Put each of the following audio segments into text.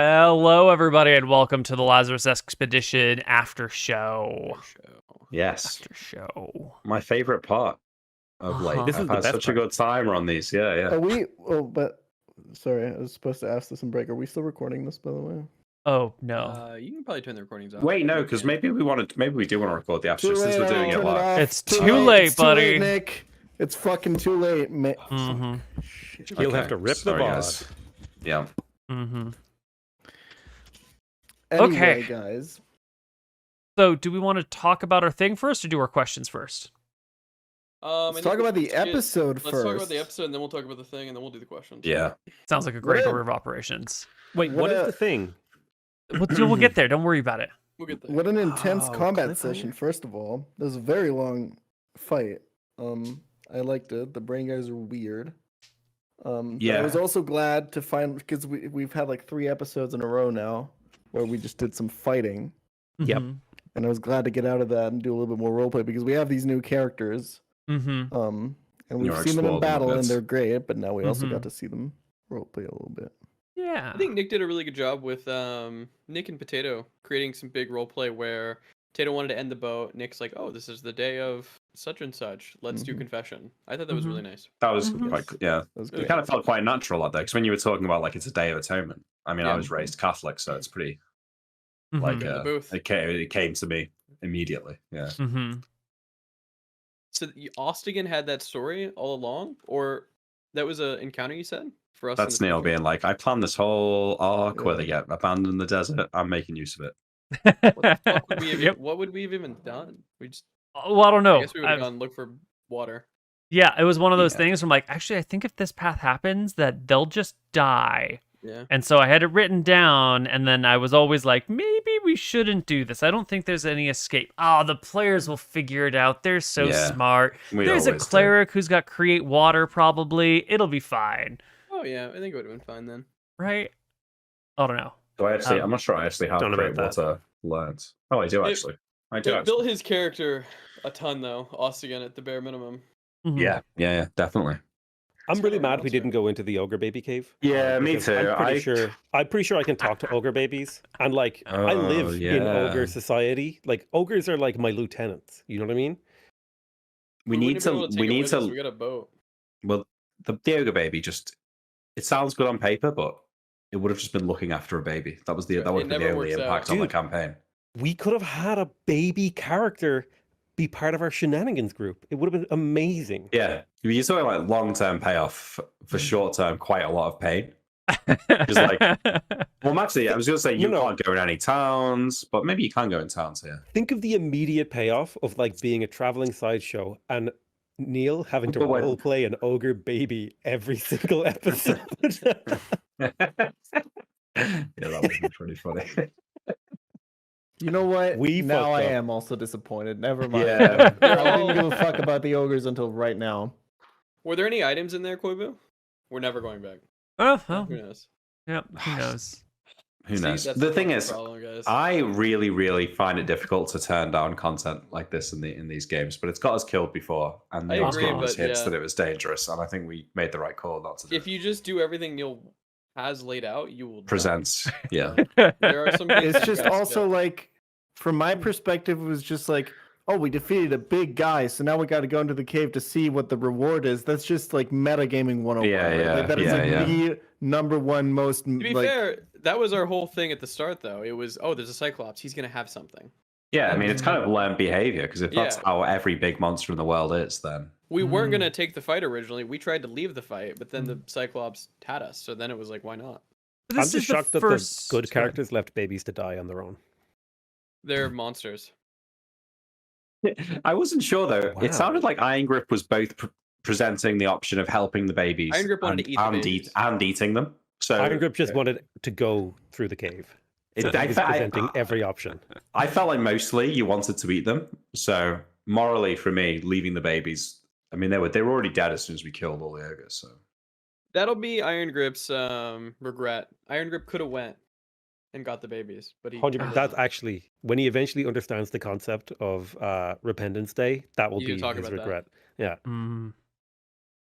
Hello, everybody, and welcome to the Lazarus Expedition After Show. Yes. After show. My favorite part of late. This I've had such a good time on these. Yeah. Are we? Oh, but sorry, I was supposed to ask this in break. Are we still recording this, by the way? Oh no. You can probably turn the recordings off. Wait, no, because maybe we do want to record the after since we're doing it live. It's too late, buddy. Too late, Nick. It's fucking too late. You'll have to rip the guys. VOD. Yeah. Anyway, Okay. guys. So, do we want to talk about our thing first, or do our questions first? Let's talk about the episode first. Let's talk about the episode, and then we'll talk about the thing, and then we'll do the questions. Yeah. Sounds like a great order of operations. Wait, what is the thing? We'll get there. Don't worry about it. We'll get there. What an intense Oh, combat cliffhanger. session! First of all, it was a very long fight. I liked it. The brain guys are weird. But Yeah. I was also glad to find because we've had like 3 episodes in a row now where we just did some fighting. Yep. And I was glad to get out of that and do a little bit more roleplay because we have these new characters. Mm-hmm. And we've You're seen them in exploring battle and bits. they're great, but now we also Mhm. got to see them roleplay a little bit. Yeah. I think Nick did a really good job with Nick and Potato creating some big role play where Potato wanted to end the boat. Nick's like, "Oh, this is the day of such and such. Let's do Mhm. confession." I thought that was really nice. That was Mhm. like, yeah. That was It good. kind of felt quite natural like that because when you were talking about like it's a day of atonement. I mean, I Yeah. was raised Catholic, so it's pretty Mhm. like In the booth. it came to me immediately. Yeah. Mhm. So Ostigan had that story all along, or that was an encounter you said for us? in That's the Neil future? being like, I planned this whole arc where Yeah. they get abandoned in the desert. I'm making use of it. What the fuck would we have? Yep. What would we have even done? We just. Well, I don't know. I guess we would have gone look for water. Yeah, it was one of those Yeah. things from like, actually, I think if this path happens, that they'll just die. Yeah. And so I had it written down, and then I was always like, maybe we shouldn't do this. I don't think there's any escape. Oh, the players will figure it out. They're so Yeah, smart. We There's a always do. cleric who's got create water, probably. It'll be fine. Oh yeah, I think it would have been fine then. Right? I don't know. Do I actually? Um, I'm not sure I actually have don't know great about that. water learned. Oh, I do It- actually. I do It actually. built his character a ton though. Ostigan at the bare minimum. Mhm. Yeah, definitely. I'm really Sorry, mad we monster. didn't go into the Ogre Baby cave. Yeah, me because too. I'm pretty sure I can talk to Ogre Babies, and like I Oh, live in yeah. Ogre society. Like ogres are like my lieutenants. You know what I mean? We need wouldn't have been able to. take We it need with us, to. We got a boat. Well, the Ogre Baby just. It sounds good on paper, but it would have just been looking after a baby. That was the. Right, That would it have been the never only works out. impact on the Dude. campaign. We could have had a baby character be part of our shenanigans group. It would have been amazing. Yeah, you're talking like long-term payoff for short-term, quite a lot of pain. Just like, well, actually, I was going to say you No. can't go in any towns, but maybe you can go in towns here. Think of the immediate payoff of like being a traveling sideshow and Neil having to But wait. roleplay an ogre baby every single episode. Yeah, that would be pretty funny. You know what? We now fucked I up. am also disappointed. Never mind. Yeah. I didn't give a fuck about the ogres until right now. Were there any items in there, Koibu? We're never going back. Oh, well, Who knows? yep, who knows? Who See, knows? that's The thing fucking is, problem, guys. I really, really find it difficult to turn down content like this in these games, but it's got us killed before, and I Neil agree, gave us but hints yeah. that it was dangerous, and I think we made the right call not to do If it. you just do everything Neil has laid out, you will die. Presents, yeah. There are some things It's you just guys also get. like, from my perspective, it was just like, oh, we defeated a big guy, so now we got to go into the cave to see what the reward is. That's just like metagaming 101. Yeah, right? yeah, Like, that is yeah, like yeah. the number one most. To be like, fair, that was our whole thing at the start, though. It was, oh, there's a Cyclops. He's gonna have something. Yeah, I mean, it's kind of learned behavior, because if that's Yeah. how every big monster in the world is, then... We weren't Mm. gonna take the fight originally. We tried to leave the fight, but then the Cyclops had us. So then it was like, why not? This I'm is just the shocked that first- the good characters left babies to die on their own. They're monsters. I wasn't sure, though. Wow. It sounded like Iron Grip was both presenting the option of helping the babies Iron Grip wanted to eat the babies. and eating them. So Iron Grip just wanted to go through the cave. it, So I, he was presenting every option. I felt like mostly you wanted to eat them. So morally, for me, leaving the babies, I mean, they were already dead as soon as we killed all the ogres. So That'll be Iron Grip's regret. Iron Grip could have went and got the babies, but he. 100%. That's actually when he eventually understands the concept of Repentance Day. That will You be didn't talk his about that. regret. Yeah. Mm.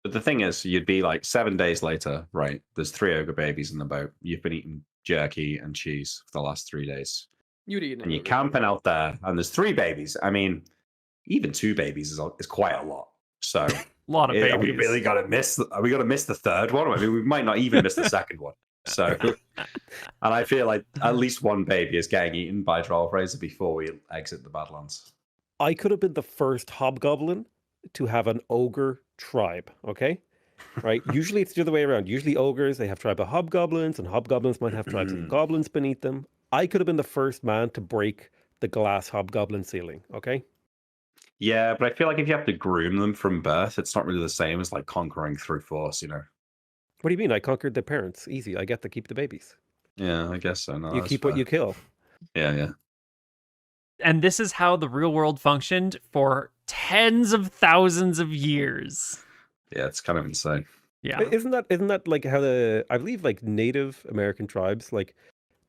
But the thing is, you'd be like 7 days later, right? There's 3 ogre babies in the boat. You've been eaten jerky and cheese for the last 3 days. You'd eat it. And you're camping out there, and there's 3 babies. I mean, even 2 babies is quite a lot. So A lot of are we babies. really gonna miss? Are we gonna miss the third one? I mean, we might not even miss the second one. So, and I feel like at least one baby is getting eaten by Drollraiser before we exit the Badlands. I could have been the first hobgoblin to have an ogre tribe, okay? Right? Usually it's the other way around. Usually ogres, they have tribe of hobgoblins, and hobgoblins might have tribes of goblins beneath them. I could have been the first man to break the glass hobgoblin ceiling, okay? Yeah, but I feel like if you have to groom them from birth, it's not really the same as like conquering through force, you know? What do you mean? I conquered their parents. Easy. I get to keep the babies. Yeah, I guess so. No, You that's keep what fair. you kill. Yeah. And this is how the real world functioned for tens of thousands of years. Yeah, it's kind of insane. Yeah. Isn't that like how I believe like Native American tribes, like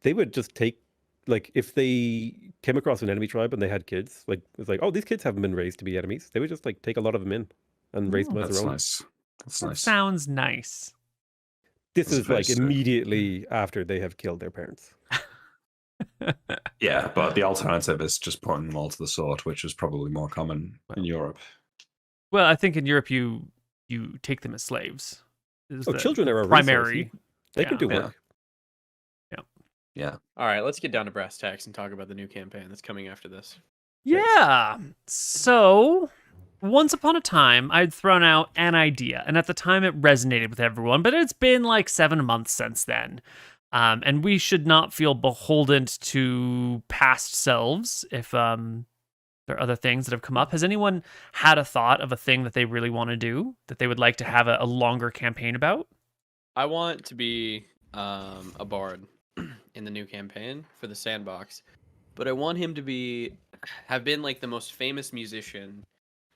they would just take, like if they came across an enemy tribe and they had kids, like it's like, oh, these kids haven't been raised to be enemies. They would just like take a lot of them in and raise them as That's their own. nice. That's That nice. sounds nice. This That's is very like sick. immediately after they have killed their parents. Yeah, but the alternative is just putting them all to the sword, which is probably more common in Europe. Well, I think in Europe you take them as slaves. Is Oh, the children are a primary. resource. They can do Yeah. work. Yeah. All right, let's get down to brass tacks and talk about the new campaign that's coming after this. Yeah. So, once upon a time, I'd thrown out an idea, and at the time it resonated with everyone, but it's been like 7 months since then. And we should not feel beholden to past selves if there are other things that have come up. Has anyone had a thought of a thing that they really want to do, that they would like to have a longer campaign about? I want to be a bard in the new campaign for the sandbox, but I want him to have been like the most famous musician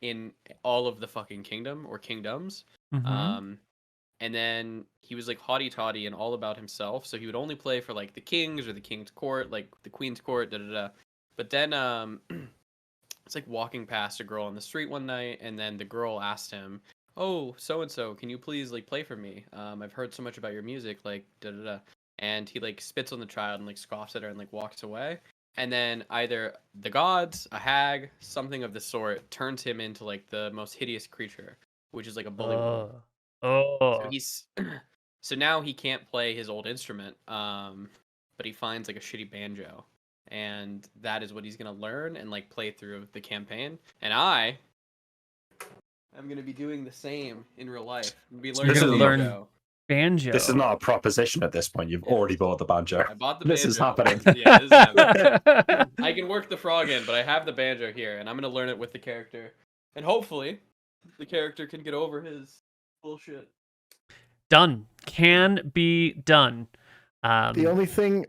in all of the fucking kingdom or kingdoms. Mhm. And then he was like haughty toddy and all about himself, so he would only play for like the kings or the king's court, like the queen's court, But then it's like walking past a girl on the street one night, and then the girl asked him, "Oh, so and so, can you please like play for me? I've heard so much about your music, like And he like spits on the child and like scoffs at her and like walks away. And then either the gods, a hag, something of the sort, turns him into like the most hideous creature, which is like a bullywug. So he's so now he can't play his old instrument, but he finds like a shitty banjo, and that is what he's gonna learn and like play through the campaign. And I'm gonna be doing the same in real life. I'm gonna be learning This the is banjo. Banjo. This is not a proposition at this point. You've already bought the banjo. I bought the This banjo. is happening. Yeah, this is happening. I can work the frog in, but I have the banjo here, and I'm gonna learn it with the character, and hopefully, the character can get over his bullshit. Done. Can be done. The only thing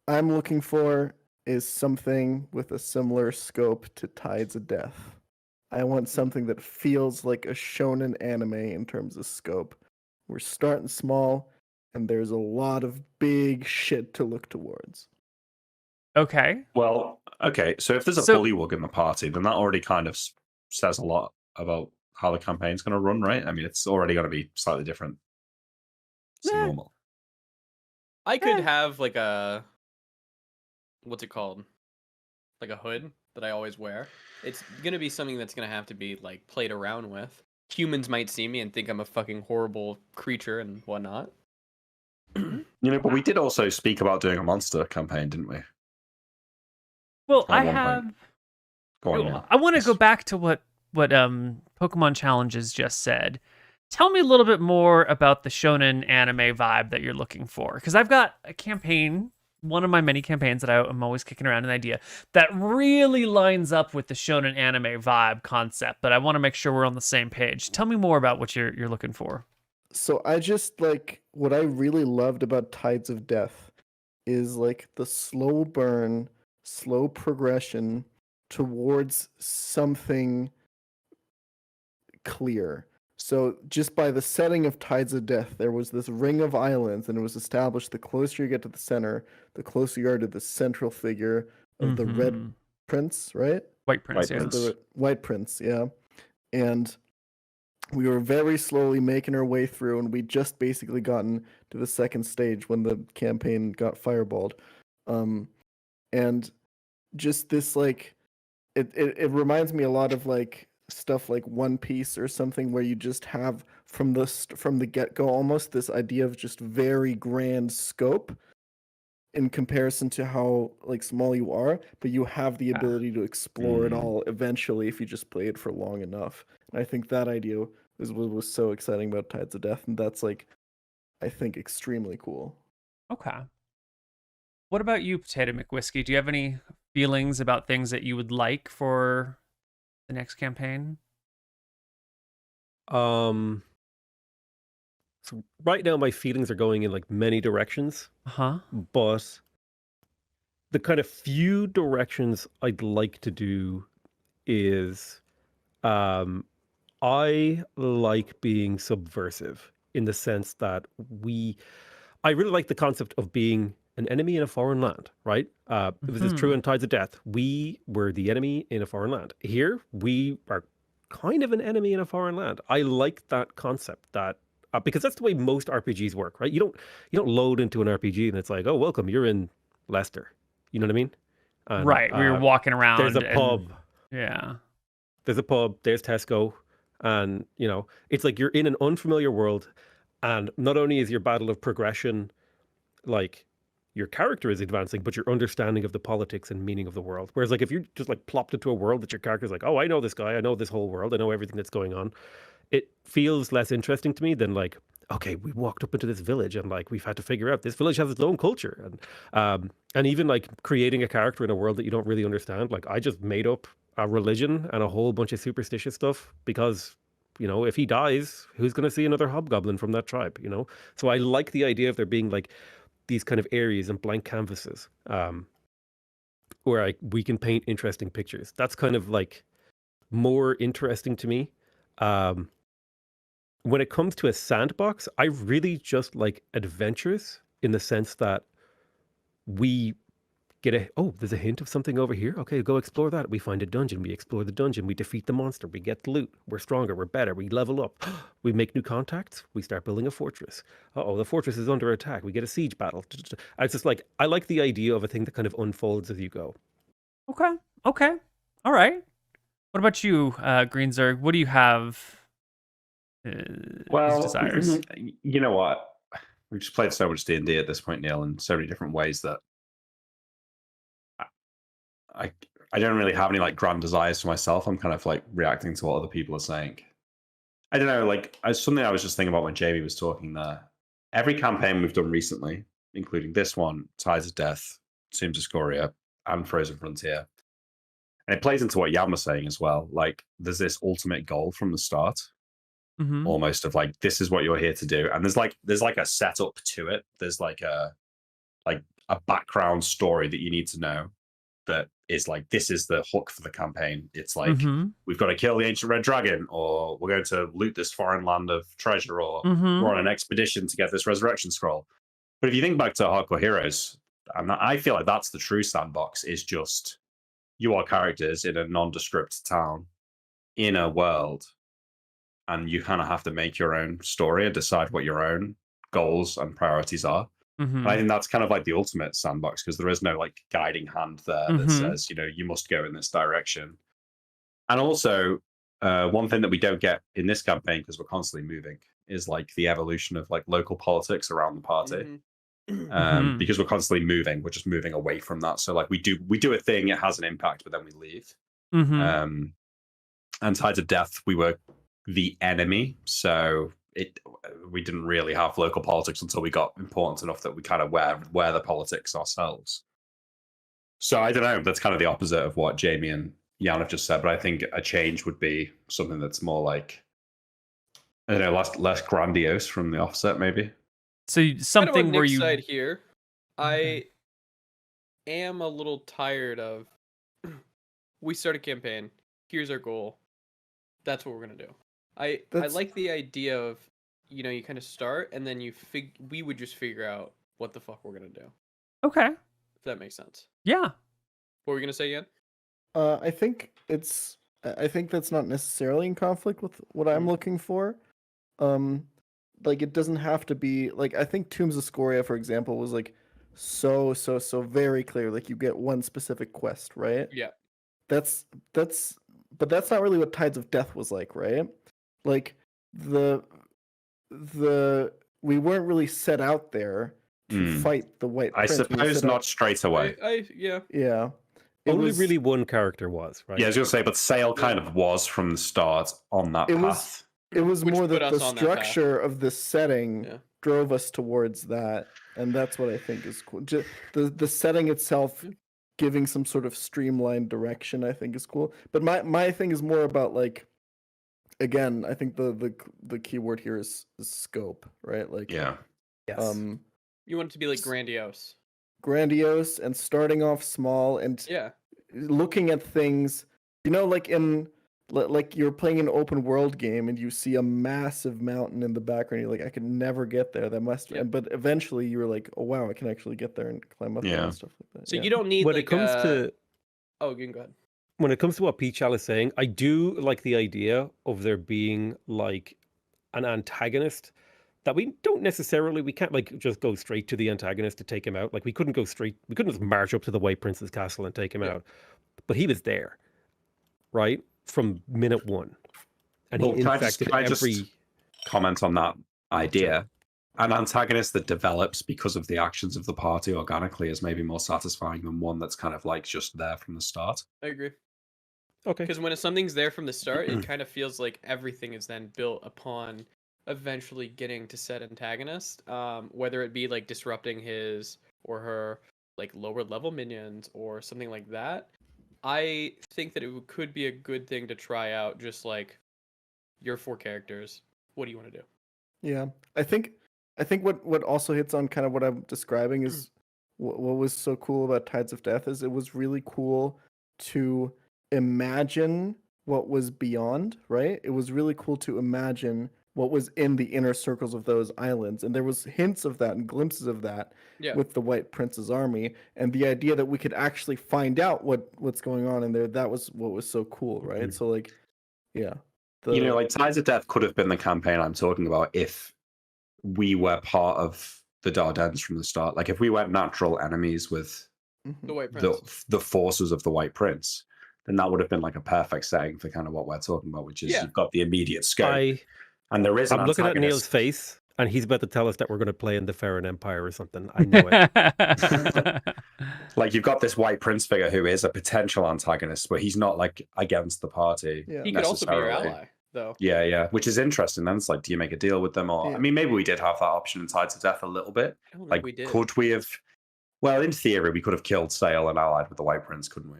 I'm looking for is something with a similar scope to Tides of Death. I want something that feels like a shonen anime in terms of scope. We're starting small, and there's a lot of big shit to look towards. Okay. Well, okay. So if there's a So- bullywug in the party, then that already kind of says a lot about how the campaign's going to run, right? I mean, it's already going to be slightly different. It's Yeah. normal. I could have like a what's it called? Like a hood that I always wear. It's gonna be something that's gonna have to be like played around with. Humans might see me and think I'm a fucking horrible creature and whatnot. You know, but we did also speak about doing a monster campaign, didn't we? Well, At I one point. have. Go on, yeah. I want to Yes. go back to what Pokemon Challenges just said. Tell me a little bit more about the shonen anime vibe that you're looking for, because I've got a campaign, one of my many campaigns that I'm always kicking around an idea that really lines up with the shonen anime vibe concept, but I want to make sure we're on the same page. Tell me more about what you're looking for. So I just like what I really loved about Tides of Death is like the slow burn, slow progression towards something clear. So just by the setting of Tides of Death, there was this ring of islands, and it was established the closer you get to the center, the closer you are to the central figure of the Red Mhm. Prince, right? White Prince, White yeah. Prince. The White Prince, yeah. And we were very slowly making our way through, and we just basically gotten to the second stage when the campaign got fireballed. And just this like it reminds me a lot of like stuff like One Piece or something where you just have from the get-go almost this idea of just very grand scope in comparison to how like small you are, but you have the ability to explore it all eventually if you just play it for long enough. And I think that idea was so exciting about Tides of Death, and that's like I think extremely cool. Okay. What about you, Potato McWhiskey? Do you have any feelings about things that you would like for the next campaign? So right now my feelings are going in like many directions, Uh-huh. but the kind of few directions I'd like to do is I like being subversive in the sense that I really like the concept of being an enemy in a foreign land, right? This is true in Tides of Death. We were the enemy in a foreign land. Here, we are kind of an enemy in a foreign land. I like that concept that because that's the way most RPGs work, right? You don't load into an RPG and it's like, oh, welcome, you're in Leicester. You know what I mean? And, Right. We were walking around. there's a pub. Yeah. There's a pub. There's Tesco, and it's like you're in an unfamiliar world, and not only is your battle of progression like your character is advancing, but your understanding of the politics and meaning of the world. Whereas like if you just like plopped into a world that your character's like, oh, I know this guy, I know this whole world, I know everything that's going on, it feels less interesting to me than like, okay, we walked up into this village and like we've had to figure out this village has its own culture, and even like creating a character in a world that you don't really understand. Like I just made up a religion and a whole bunch of superstitious stuff because if he dies, who's going to see another hobgoblin from that tribe? So I like the idea of there being like these kind of areas and blank canvases where we can paint interesting pictures. That's kind of like more interesting to me. When it comes to a sandbox, I really just like adventures in the sense that we get there's a hint of something over here. Okay, go explore that. We find a dungeon. We explore the dungeon. We defeat the monster. We get the loot. We're stronger. We're better. We level up. We make new contacts. We start building a fortress. The fortress is under attack. We get a siege battle. It's just like, I like the idea of a thing that kind of unfolds as you go. Okay. All right. What about you, Greenzerg? What do you have as desires? You know what? We've just played so much D&D at this point, Neil, in so many different ways that I don't really have any like grand desires for myself. I'm kind of like reacting to what other people are saying. I don't know, like something I was just thinking about when Jamie was talking there. Every campaign we've done recently, including this one, Tides of Death, Tombs of Scoria, and Frozen Frontier, and it plays into what Jan was saying as well. Like there's this ultimate goal from the start, almost of like, this is what you're here to do. And there's like a setup to it. There's like a background story that you need to know that is like, this is the hook for the campaign. It's like, we've got to kill the ancient red dragon, or we're going to loot this foreign land of treasure, or we're on an expedition to get this resurrection scroll. But if you think back to Hardcore Heroes, and I feel like that's the true sandbox, is just you are characters in a nondescript town in a world, and you kind of have to make your own story and decide what your own goals and priorities are. And I think that's kind of like the ultimate sandbox, because there is no like guiding hand there that says, you must go in this direction. And also, one thing that we don't get in this campaign, because we're constantly moving, is like the evolution of like local politics around the party. Because we're constantly moving, we're just moving away from that. So like we do a thing, it has an impact, but then we leave. And Tides of Death, we were the enemy, so we didn't really have local politics until we got important enough that we kind of wear the politics ourselves. So I don't know, that's kind of the opposite of what Jamie and Jan have just said, but I think a change would be something that's more like, I don't know, less grandiose from the offset, maybe. So something kind of on where Nick's you side here, I am a little tired of we start a campaign, here's our goal, that's what we're gonna do. I like the idea of, you kind of start and then we would just figure out what the fuck we're gonna do. Okay. If that makes sense. Yeah. What were we gonna say, Ian? I think I think that's not necessarily in conflict with what I'm looking for. Like it doesn't have to be like I think Tombs of Scoria, for example, was like so very clear. Like you get one specific quest, right? Yeah. That's but that's not really what Tides of Death was like, right? Like the we weren't really set out there to fight the White I Prince. We were suppose set not out- straight away. Yeah. Yeah. It Only was really one character was, right? Yeah, I was gonna say, but Sale kind of was from the start on that It path. was- it was Which more put that us the on that path. structure of the setting Yeah. drove us towards that, and that's what I think is cool. The setting itself giving some sort of streamlined direction, I think, is cool. But my thing is more about like, again, I think the key word here is scope, right? Like, Yeah. Yes. You want it to be like grandiose. grandiose and starting off small and Yeah. looking at things, you know, like in like you're playing an open world game and you see a massive mountain in the background. You're like, I could never get there. That must. Yep. But eventually, you were like, oh wow, I can actually get there and climb up there Yeah. and stuff like that. So yeah. you don't need when like it comes to Oh, you can go ahead. when it comes to what Peachal is saying, I do like the idea of there being like an antagonist that we can't like just go straight to the antagonist to take him out. Like we couldn't just march up to the White Prince's castle and take him out. But he was there, right? From minute one. And Well, he can I just infected comment on that idea? An antagonist that develops because of the actions of the party organically is maybe more satisfying than one that's kind of like just there from the start. I agree. Okay. Because when something's there from the start, it kind of feels like everything is then built upon eventually getting to said antagonist. Whether it be like disrupting his or her like lower level minions or something like that. I think that it could be a good thing to try out. Just like your 4 characters. What do you want to do? Yeah, I think what also hits on kind of what I'm describing is what was so cool about Tides of Death is it was really cool to imagine what was beyond, right? It was really cool to imagine what was in the inner circles of those islands, and there was hints of that and glimpses of that with the White Prince's army, and the idea that we could actually find out what's going on in there. That was what was so cool, right? So like, yeah. Like Tides of Death could have been the campaign I'm talking about if we were part of the Dardanelles from the start. Like if we weren't natural enemies with The White Prince. the forces of the White Prince, then that would have been like a perfect setting for kind of what we're talking about, which is you've got the immediate scope. And there is an I'm looking at antagonist. Neil's face, and he's about to tell us that we're going to play in the Farron Empire or something. I know it. Like you've got this White Prince figure who is a potential antagonist, but he's not like against the party. Yeah. He could also be your necessarily. ally, though. Yeah, which is interesting. Then it's like, do you make a deal with them, or I mean, maybe we did have that option in Tides of Death a little bit. I don't Like, think we did. could we have? Well, in theory, we could have killed Sale and allied with the White Prince, couldn't we?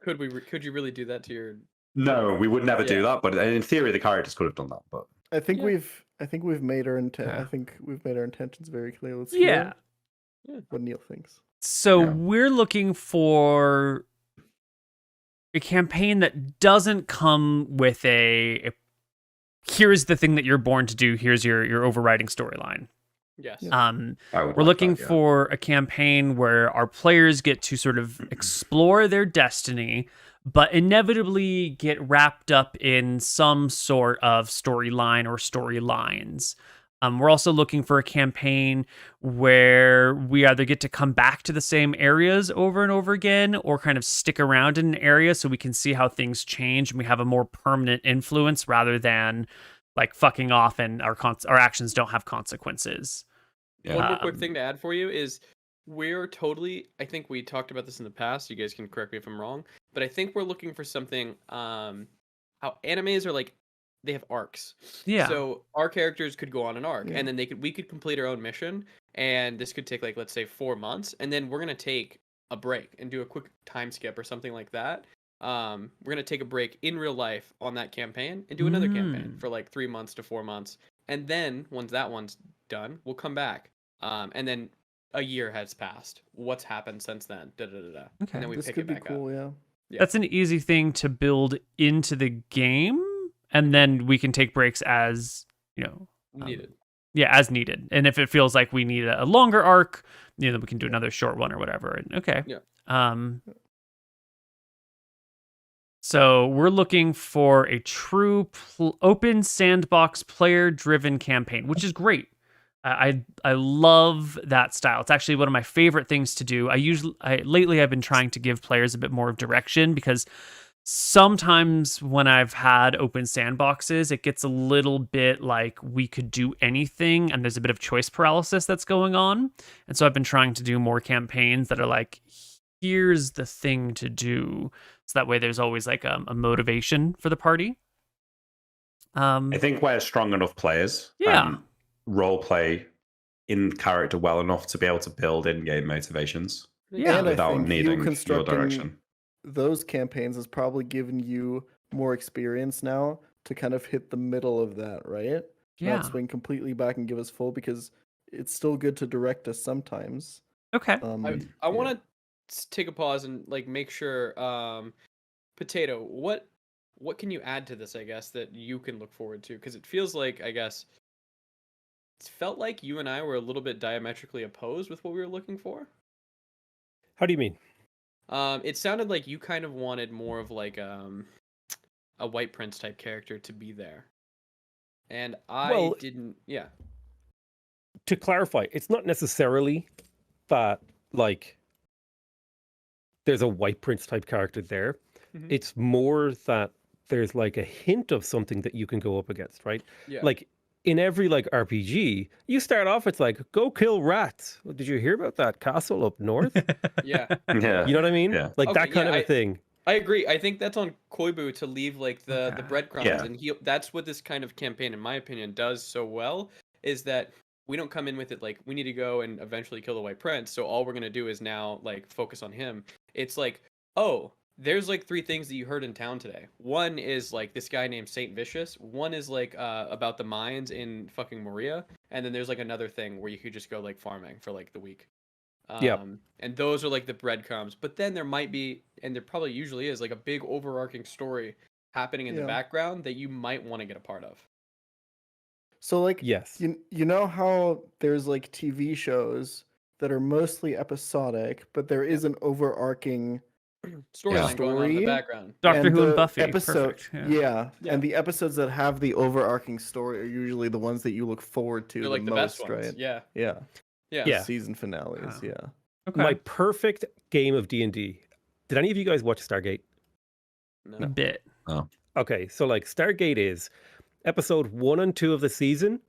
Could you really do that to your? No, we would never do Yeah. that. But in theory, the characters could have done that. But I think Yeah. we've made our Yeah. I think we've made our intentions very clear. Let's Yeah. hear what Neil thinks. So Yeah. we're looking for a campaign that doesn't come with a here's the thing that you're born to do, here's your overriding storyline. Yes. Yeah. We're looking for a campaign where our players get to sort of explore their destiny, but inevitably get wrapped up in some sort of storyline or storylines. We're also looking for a campaign where we either get to come back to the same areas over and over again or kind of stick around in an area so we can see how things change and we have a more permanent influence rather than like fucking off and our actions don't have consequences. Yeah. One more quick thing to add for you is we're totally, I think we talked about this in the past, you guys can correct me if I'm wrong, but I think we're looking for something, how animes are like, they have arcs. Yeah. So our characters could go on an arc and then we could complete our own mission, and this could take like, let's say 4 months, and then we're going to take a break and do a quick time skip or something like that. We're going to take a break in real life on that campaign and do another campaign for like 3 months to 4 months. And then once that one's done, we'll come back. And then a year has passed. What's happened since then? Okay. And then we This pick could it be back cool, up. yeah. That's an easy thing to build into the game, and then we can take breaks as, Needed. as needed. And if it feels like we need a longer arc, then we can do another short one or whatever. And okay. Yeah. So we're looking for a true open sandbox player-driven campaign, which is great. I love that style. It's actually one of my favorite things to do. Lately I've been trying to give players a bit more of direction, because sometimes when I've had open sandboxes, it gets a little bit like we could do anything, and there's a bit of choice paralysis that's going on. And so I've been trying to do more campaigns that are like, here's the thing to do. So that way there's always like a motivation for the party. I think we're strong enough players. Yeah. Role play in character well enough to be able to build in-game motivations. Yeah. And I without think needing you your constructing direction. those campaigns has probably given you more experience now to kind of hit the middle of that, right? Yeah. Not swing completely back and give us full, because it's still good to direct us sometimes. Okay. I want to take a pause and like make sure, Potato, what can you add to this, I guess, that you can look forward to? Because it feels like, I guess, it felt like you and I were a little bit diametrically opposed with what we were looking for. How do you mean? It sounded like you kind of wanted more of like a White Prince type character to be there, and I didn't. Yeah. To clarify, it's not necessarily that like there's a White Prince type character there. Mhm. It's more that there's like a hint of something that you can go up against, right? Yeah. Like in every like RPG, you start off, it's like, go kill rats. Well, did you hear about that castle up north? Yeah. Yeah. You know what I mean? Yeah. Like Okay, that kind yeah, of a thing. I agree. I think that's on Koibu to leave like the Okay. breadcrumbs, Yeah. and that's what this kind of campaign, in my opinion, does so well. Is that we don't come in with it like we need to go and eventually kill the White Prince, so all we're gonna do is now like focus on him. It's like, oh, there's like 3 things that you heard in town today. One is like this guy named Saint Vicious. One is like about the mines in fucking Moria, and then there's like another thing where you could just go like farming for like the week. Yep. And those are like the breadcrumbs. But then there might be, and there probably usually is, like a big overarching story happening in the Yeah. background that you might want to get a part of. So like Yes. you know how there's like TV shows that are mostly episodic, but there is an overarching Storyline going on in the Story? background. Doctor Who and the Buffy. episode, Perfect. Yeah. Yeah. And the episodes that have the overarching story are usually the ones that you look forward to They're the like the most, best ones. right? Yeah. Yeah. Yeah. Yeah. Season finales, Wow. yeah. Okay. My perfect game of D&D. Did any of you guys watch Stargate? A No. bit. Okay, so like Stargate is episode 1 and 2 of the season.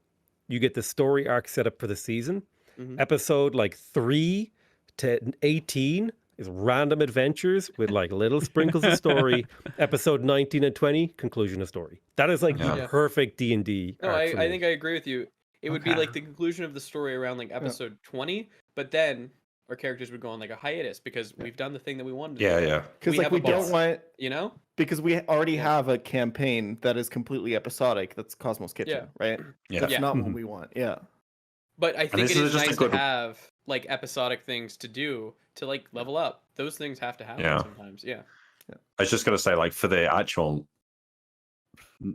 You get the story arc set up for the season. Mhm. Episode like 3 to 18 is random adventures with like little sprinkles of story. Episode 19 and 20, conclusion of story. That is like the Yeah. perfect D&D No, arc I for me. think I agree with you. It would be Okay. like the conclusion of the story around like episode 20, but then our characters would go on like a hiatus because we've done the thing that we wanted to Yeah, do. yeah. Because We like have we a don't boss. want, You know? because we already Yeah. have a campaign that is completely episodic. That's Cosmos Kitchen, Yeah. right? Yeah. That's Yeah. not what Mhm. we want. Yeah. But I think this it is is just a nice good- to have like episodic things to do to like level up. Those things have to happen Yeah. sometimes. Yeah. I was just gonna say, like, for the actual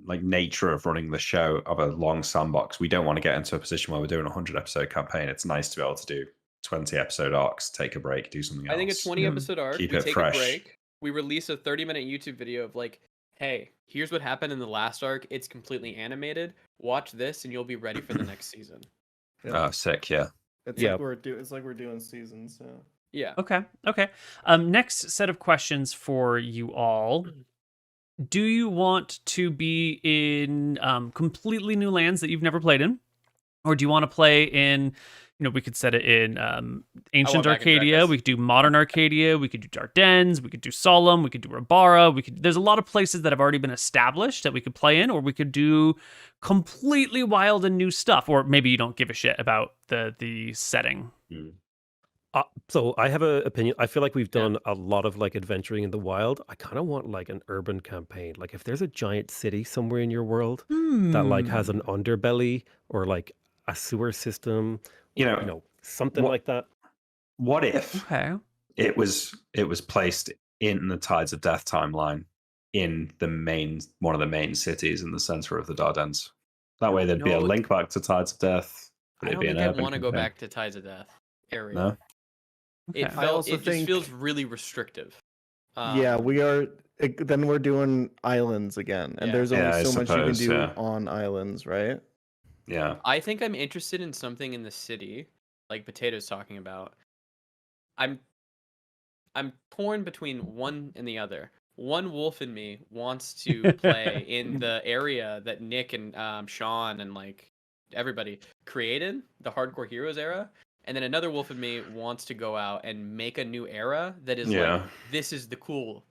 like nature of running the show of a long sandbox, we don't want to get into a position where we're doing a 100-episode campaign. It's nice to be able to do 20-episode arcs, take a break, do something else. I think a 20 Yeah. episode arc, Keep we it take fresh. a break, we release a 30-minute YouTube video of like, hey, here's what happened in the last arc. It's completely animated. Watch this and you'll be ready for the next season. Sick, yeah. It's Yeah. like we're doing seasons. Yeah. Yeah. Okay. Next set of questions for you all. Do you want to be in completely new lands that you've never played in? Or do you want to play in, we could set it in ancient back in Arcadia, Drakus. we could do modern Arcadia, we could do Dardennes, we could do Solemn, we could do Rabara, there's a lot of places that have already been established that we could play in, or we could do completely wild and new stuff, or maybe you don't give a shit about the setting. So I have an opinion. I feel like we've Yeah. done a lot of like adventuring in the wild. I kind of want like an urban campaign. Like if there's a giant city somewhere in your world that like has an underbelly or like a sewer system, You or, know, something what- like that. What if Okay. it was placed in the Tides of Death timeline in one of the main cities in the center of the Dardennes? That way there'd be a No. link back to Tides of Death. I It'd don't be an think I urban want to go campaign. back to Tides of Death area. No? It Okay. I also just think- feels really restrictive. Yeah, we are. then we're doing islands again, and Yeah. there's only Yeah, I so much you can suppose, do yeah. on islands, right? Yeah. I think I'm interested in something in the city, like Potato's talking about. I'm torn between one and the other. One wolf in me wants to play in the area that Nick and Sean and like everybody created, the Hardcore Heroes era, and then another wolf in me wants to go out and make a new era that is like Yeah. this is the cool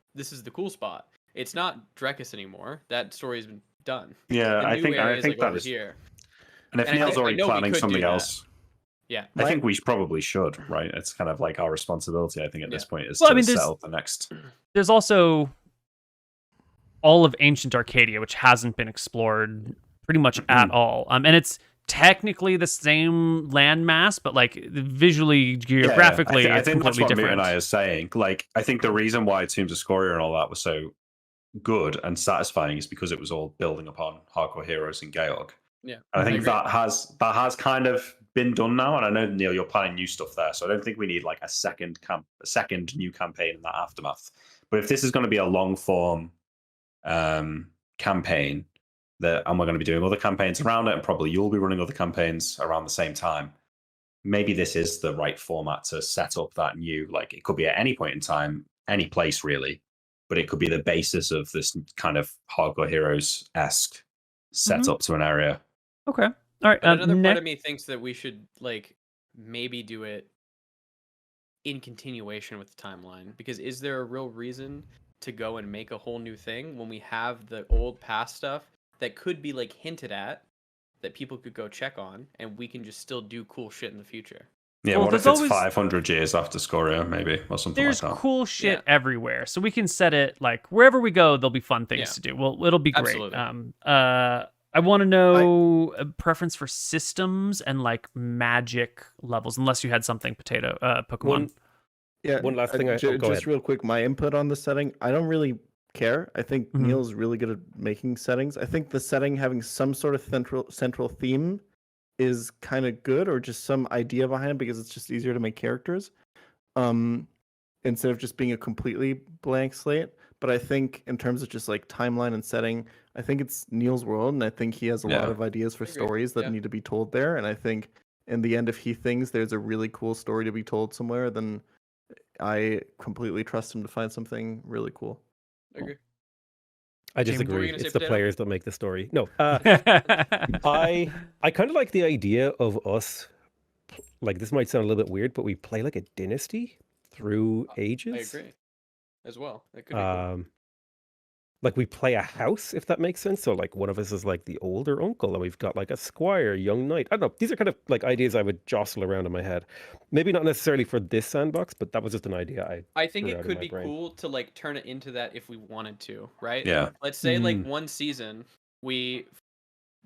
spot. It's not Drekis anymore. That story's been done. Yeah, The I new think area is like that over is. here. And if And Neil's I already know we planning could do something that. else, Yeah. I think we probably should, right? It's kind of like our responsibility, I think, at this Yeah. point, is Well, I to mean, set there's- up the next. There's also all of ancient Arcadia, which hasn't been explored pretty much at all. And it's technically the same landmass, but like visually, geographically, I it's think that's completely what different. Moot and I are saying. Like, I think the reason why Tombs of Scoria and all that was so good and satisfying is because it was all building upon Hardcore Heroes and Georg. Yeah. And I think agree. that has kind of been done now. And I know, Neil, you're planning new stuff there, so I don't think we need like a second new campaign in that aftermath. But if this is going to be a long form campaign and we're going to be doing other campaigns around it, and probably you'll be running other campaigns around the same time, maybe this is the right format to set up that new, like, it could be at any point in time, any place really, but it could be the basis of this kind of Hardcore Heroes-esque set up to an area. Okay. All right. But another part Nick, of me thinks that we should like maybe do it in continuation with the timeline, because is there a real reason to go and make a whole new thing when we have the old past stuff that could be like hinted at that people could go check on, and we can just still do cool shit in the future? Yeah, Well, what if there's it's always- 500 years after Scoria, maybe, or something there's like that? cool shit Yeah. everywhere, so we can set it like wherever we go. There'll be fun things Yeah. to do. Well, it'll be great. Absolutely. I want to know a preference for systems and like magic levels, unless you had something Pokemon. Yeah. One last thing, Just go ahead. real quick, my input on the setting. I don't really care. I think Mhm. Neil's really good at making settings. I think the setting having some sort of central theme is kind of good, or just some idea behind it, because it's just easier to make characters. Instead of just being a completely blank slate. But I think in terms of just like timeline and setting, I think it's Neil's world, and I think he has a lot Yeah. of ideas for I agree. stories that Yeah. need to be told there. And I think in the end, if he thinks there's a really cool story to be told somewhere, then I completely trust him to find something really cool. I agree. I James, what were disagree. you gonna say, It's the Potato? players that make the story. No, I kind of like the idea of us. Like, this might sound a little bit weird, but we play like a dynasty through I ages. agree as well. That could be cool. Like, we play a house, if that makes sense. So like one of us is like the older uncle, and we've got like a squire, young knight. I don't know. These are kind of like ideas I would jostle around in my head. Maybe not necessarily for this sandbox, but that was just an idea I think threw it out in could my be brain. cool to like turn it into that if we wanted to, right? Yeah. Let's say like Mm. one season we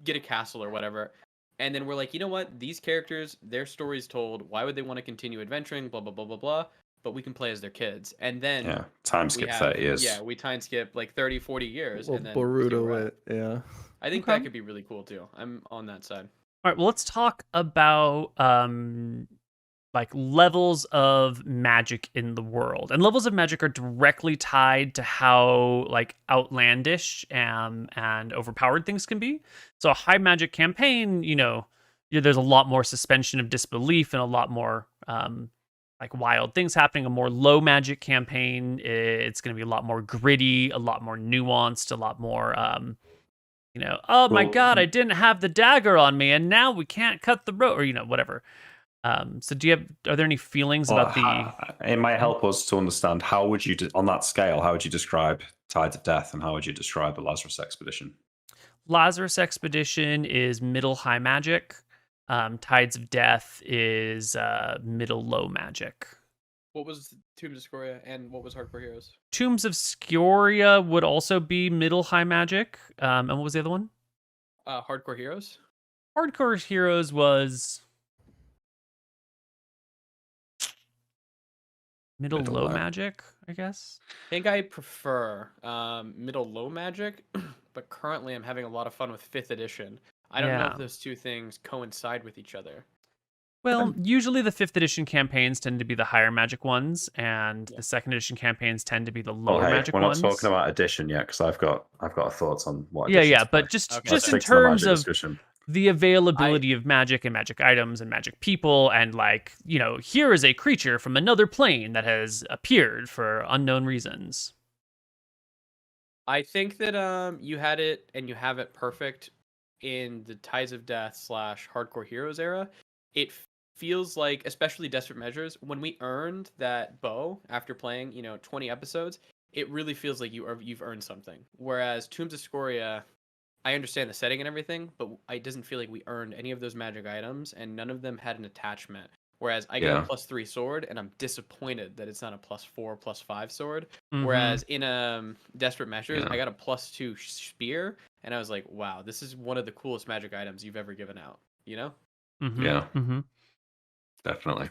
get a castle or whatever, and then we're like, you know what? These characters, their story's told. Why would they want to continue adventuring? Blah blah blah blah blah. But we can play as their kids, and then Yeah. Time we skip have 30 years. yeah, we time skip like 30, 40 years, Well, and then see where Boruto we're at. it, yeah. I think Okay. that could be really cool too. I'm on that side. All right, well, let's talk about like levels of magic in the world. And levels of magic are directly tied to how like outlandish and overpowered things can be. So a high magic campaign, there's a lot more suspension of disbelief and a lot more like wild things happening. A more low magic campaign, it's going to be a lot more gritty, a lot more nuanced, a lot more oh my Well, god, I didn't have the dagger on me and now we can't cut the rope, or whatever. So are there any feelings about It might help us to understand how would you, on that scale, how would you describe Tides of Death, and how would you describe the Lazarus Expedition? Lazarus Expedition is middle high magic. Tides of Death is middle low magic. What was Tombs of Scoria and what was Hardcore Heroes? Tombs of Scoria would also be middle high magic. And what was the other one? Hardcore Heroes. Hardcore Heroes was middle Middle low low. magic, I guess. I think I prefer middle low magic, but currently I'm having a lot of fun with 5th edition. I don't know Yeah. if those two things coincide with each other. Well, usually the 5th edition campaigns tend to be the higher magic ones, and the 2nd edition campaigns tend to be the lower magic we're not ones. talking about edition yet because I've got thoughts on what. Yeah, play. but just Okay, just so in Let's stick to the terms magic of discussion. the availability of magic and magic items and magic people, and like, here is a creature from another plane that has appeared for unknown reasons. I think that you had it and you have it perfect in the Tides of Death / Hardcore Heroes era. It feels like, especially Desperate Measures, when we earned that bow after playing 20 episodes, it really feels like you've earned something. Whereas Tombs of Scoria, I understand the setting and everything, but it doesn't feel like we earned any of those magic items, and none of them had an attachment. Whereas I get a +3 sword, and I'm disappointed that it's not a +4, +5 sword. Mhm. Whereas in Desperate Measures, I got a +2 spear, and I was like, wow, this is one of the coolest magic items you've ever given out. Mhm. Yeah. Mhm. Definitely.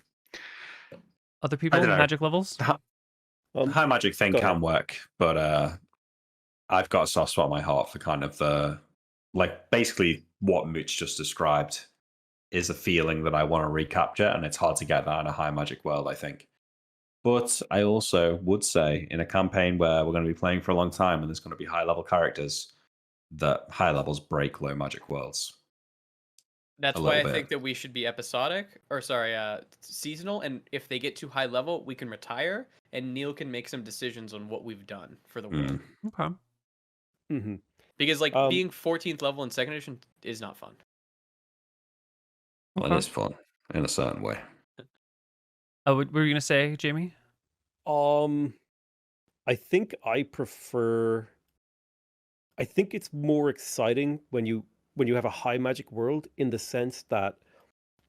Other people, don't know. magic levels? High magic thing go ahead. can work, but I've got a soft spot in my heart for kind of basically what Mooch just described is a feeling that I want to recapture, and it's hard to get that in a high magic world, I think. But I also would say in a campaign where we're going to be playing for a long time and there's going to be high level characters, that high levels break low magic worlds. That's A why I little think bit. that we should be seasonal, and if they get too high level, we can retire, and Neil can make some decisions on what we've done for the world. Okay. hmm Because being 14th level in 2nd edition is not fun. Well, it is fun in a certain way. Oh, what were you gonna say, Jamie? I think I prefer. I think it's more exciting when you have a high magic world, in the sense that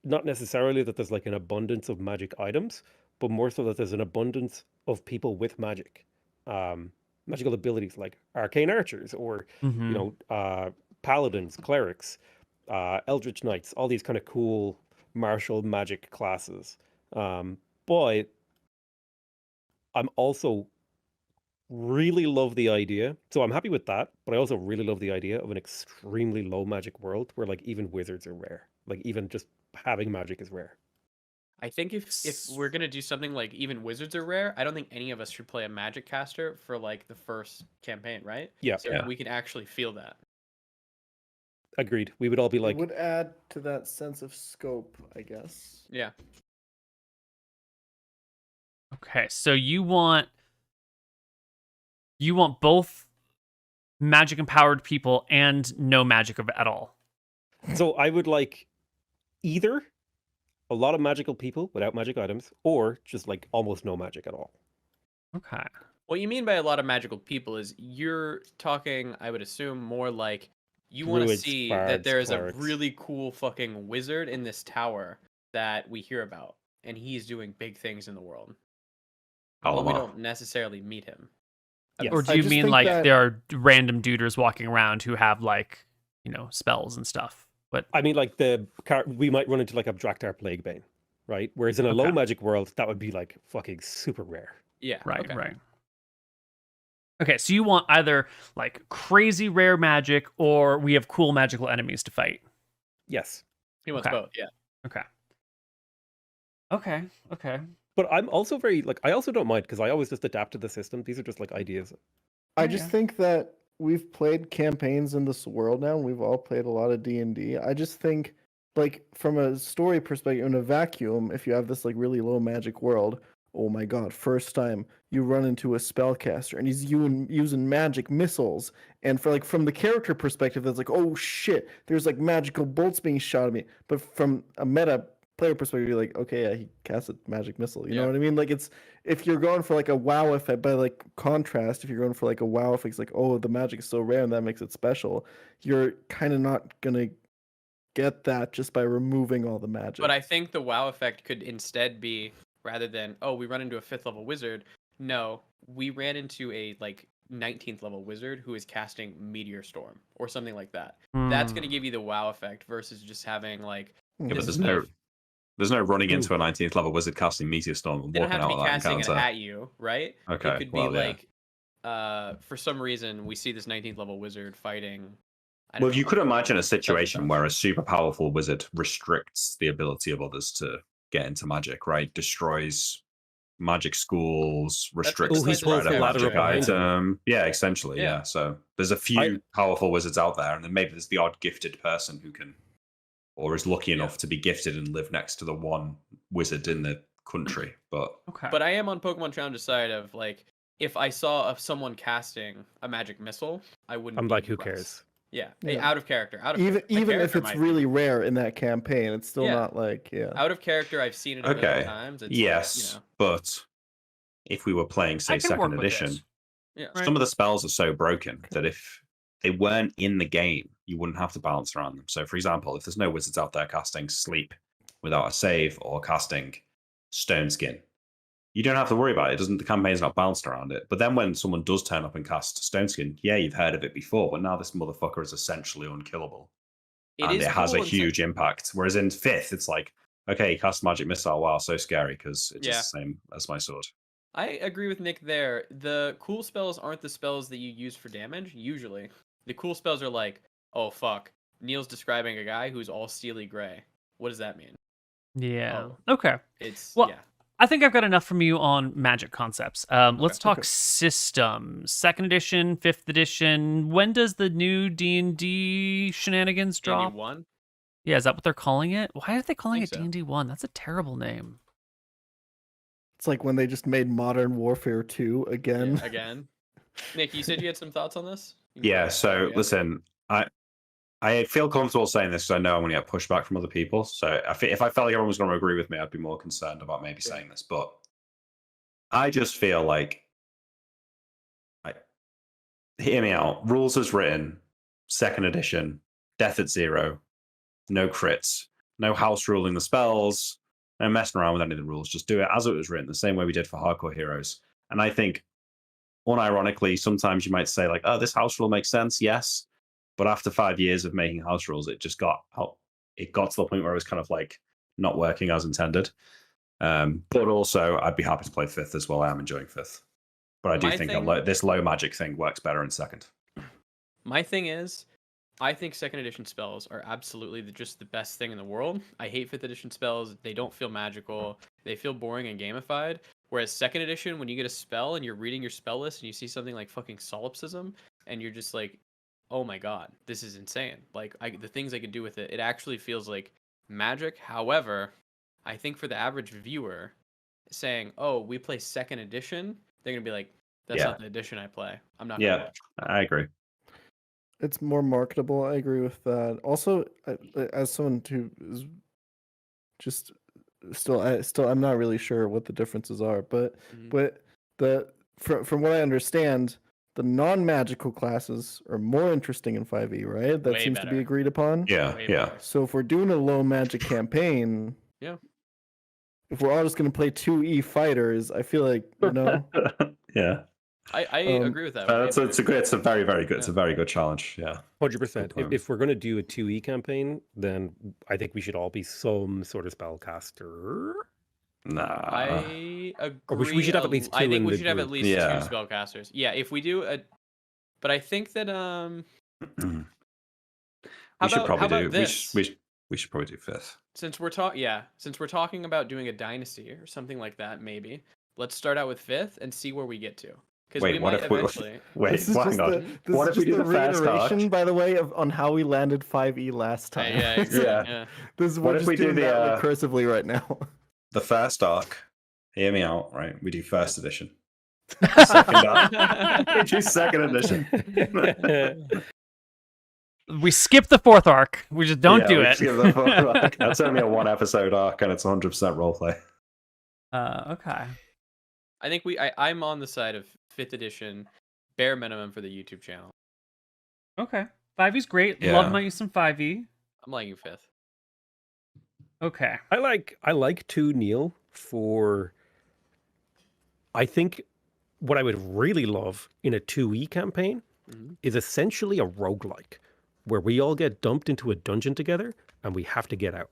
not necessarily that there's like an abundance of magic items, but more so that there's an abundance of people with magic, magical abilities like arcane archers or paladins, clerics, eldritch knights, all these kind of cool martial magic classes. But I'm also really love the idea. So I'm happy with that, but I also really love the idea of an extremely low magic world where like even wizards are rare. Like even just having magic is rare. I think if we're gonna do something like even wizards are rare, I don't think any of us should play a magic caster for like the first campaign, right? Yeah. So Yeah. we can actually feel that. Agreed. We would all be It like, would add to that sense of scope, I guess. Yeah. Okay, so you want both magic empowered people and no magic at all. so I would like either a lot of magical people without magic items, or just like almost no magic at all. Okay. What you mean by a lot of magical people is you're talking, I would assume, more like you want to Druids, see that bards, there is clerics. a really cool fucking wizard in this tower that we hear about, and he's doing big things in the world. But we don't necessarily meet him. Yes. Or do I you just mean think like that- there are random duders walking around who have like, spells and stuff? But I mean, like we might run into like Abdractar Plaguebane, right? Whereas in a low Okay. magic world, that would be like fucking super rare. Yeah. right, okay. right. Okay, so you want either like crazy rare magic or we have cool magical enemies to fight. Yes. He wants Okay. both, yeah. Okay. But I'm also very like I also don't mind because I always just adapt to the system. These are just like ideas. I Yeah, just yeah. think that we've played campaigns in this world now, and we've all played a lot of D&D. I just think, like, from a story perspective, in a vacuum, if you have this like really low magic world, oh my god, first time you run into a spellcaster and he's using magic missiles, and from the character perspective, that's like, oh shit, there's like magical bolts being shot at me. But from a meta player perspective, you're like, okay, yeah, he cast a magic missile. You know Yeah. what I mean? Like, it's if you're going for like a wow effect, by like contrast, if you're going for like a wow effect, it's like, oh, the magic is so rare and that makes it special. You're kind of not gonna get that just by removing all the magic. But I think the wow effect could instead be, rather than, oh, we run into a 5th level wizard, no, we ran into a like 19th level wizard who is casting Meteor Storm or something like that. That's going to give you the wow effect versus just having like Mhm. Yeah, but this there's no running into a 19th level wizard casting Meteor Storm and they don't walking have to out be of that casting it encounter. at you, right? Okay, It could be well, yeah. like, for some reason, we see this 19th level wizard fighting don't Well, you know. could imagine a Such a situation tough- where a super powerful wizard restricts the ability of others to get into magic, right? Destroys magic schools, restricts Oh, the he spread pulls of the ladder magic up behind him. item. Yeah, essentially, Yeah. yeah. So there's a few powerful wizards out there, and then maybe there's the odd gifted person who can, or is lucky enough to be gifted and live next to the one wizard in the country. But Okay. But I am on Pokemon Challenge's side of like, if I saw someone casting a magic missile, I wouldn't. I'm be like, who impressed. cares? Yeah, Yeah. out of character. Out of Even character. My even if character it's might be. really rare in that campaign, it's still Yeah. not like out of character, I've seen it a million okay, times. It's yes, but if we were playing, say, I can work second with edition, this. Yeah. Right. some of the spells are so broken that if they weren't in the game, you wouldn't have to balance around them. So, for example, if there's no wizards out there casting Sleep without a save or casting Stone Skin, you don't have to worry about it. The campaign's not balanced around it. But then when someone does turn up and cast Stone Skin, yeah, you've heard of it before, but now this motherfucker is essentially unkillable. And it has a cool in huge impact. Whereas in 5th, it's like, okay, cast Magic Missile. Wow, so scary because it's just the same as my sword. I agree with Nick there. The cool spells aren't the spells that you use for damage, usually. The cool spells are like, oh, fuck. Neil's describing a guy who's all steely gray. What does that mean? Yeah. Oh. Okay. It's, Well, yeah. I think I've got enough from you on magic concepts. Let's talk okay. systems. 2nd edition, 5th edition. When does the new D&D shenanigans drop? D&D1? Yeah, is that what they're calling it? Why are they calling it Think so. D&D 1? That's a terrible name. it's like when they just made Modern Warfare 2 again. Yeah, again. Nick, you said you had some thoughts on this? Yeah, so Yeah. listen, I feel comfortable saying this because I know I'm going to get pushback from other people. So if I felt like everyone was going to agree with me, I'd be more concerned about maybe saying this. But I just feel like, hear me out. Rules as written, 2nd edition, death at 0, no crits, no house ruling the spells, no messing around with any of the rules. Just do it as it was written, the same way we did for Hardcore Heroes. And I think, unironically, sometimes you might say like, "Oh, this house rule makes sense." Yes. But after 5 years of making house rules, it just got to the point where it was kind of like not working as intended. But also, I'd be happy to play 5th as well. I am enjoying 5th, but I do think this low magic thing works better in 2nd. My thing is, I think 2nd edition spells are absolutely just the best thing in the world. I hate 5th edition spells. They don't feel magical. They feel boring and gamified. Whereas 2nd edition, when you get a spell and you're reading your spell list and you see something like fucking solipsism, and you're just like, oh my god, this is insane. Like, the things I could do with it, it actually feels like magic. However, I think for the average viewer, saying, oh, we play 2nd edition, they're going to be like, that's not the edition I play. I'm not going to watch. I agree. It's more marketable. I agree with that. Also, as someone who is just I'm not really sure what the differences are, but from what I understand, the non-magical classes are more interesting in 5e, right? That Way seems to be better. agreed upon. Yeah, Way yeah. better. So if we're doing a low magic campaign, Yeah. if we're all just going to play 2e fighters, I feel like, Yeah. I agree with that. It's a very, very good. It's a very good challenge. Yeah. 100%. point. If we're going to do a 2e campaign, then I think we should all be some sort of spellcaster. Nah. I agree. Or we should have at least I two think in we the should have at group. least Yeah. 2 spellcasters. Yeah, if we do a, but I think that we should probably do. this? We should probably do 5th. Since we're talking about doing a dynasty or something like that, maybe let's start out with 5th and see where we get to. Because we Wait, what might if we? eventually. Wait, this is hang just on. the, What this if is we just do the the first reiteration, arc? by the way, on how we landed 5e last time. Yeah, exactly. Yeah. Yeah. This is What we're if just we do doing the, that recursively right now. The first arc. Hear me out, right? We do 1st edition. Second arc. We do 2nd edition. We skip the 4th arc. We just don't do we it. skip the 4th arc. That's only a 1-episode arc, and it's 100% roleplay. Okay. I think I'm on the side of 5th edition, bare minimum for the YouTube channel. Okay. 5e's great. Yeah. Love my some 5e. I'm liking 5th. Okay. I like 2 Neil for. I think what I would really love in a 2e campaign is essentially a roguelike, where we all get dumped into a dungeon together and we have to get out.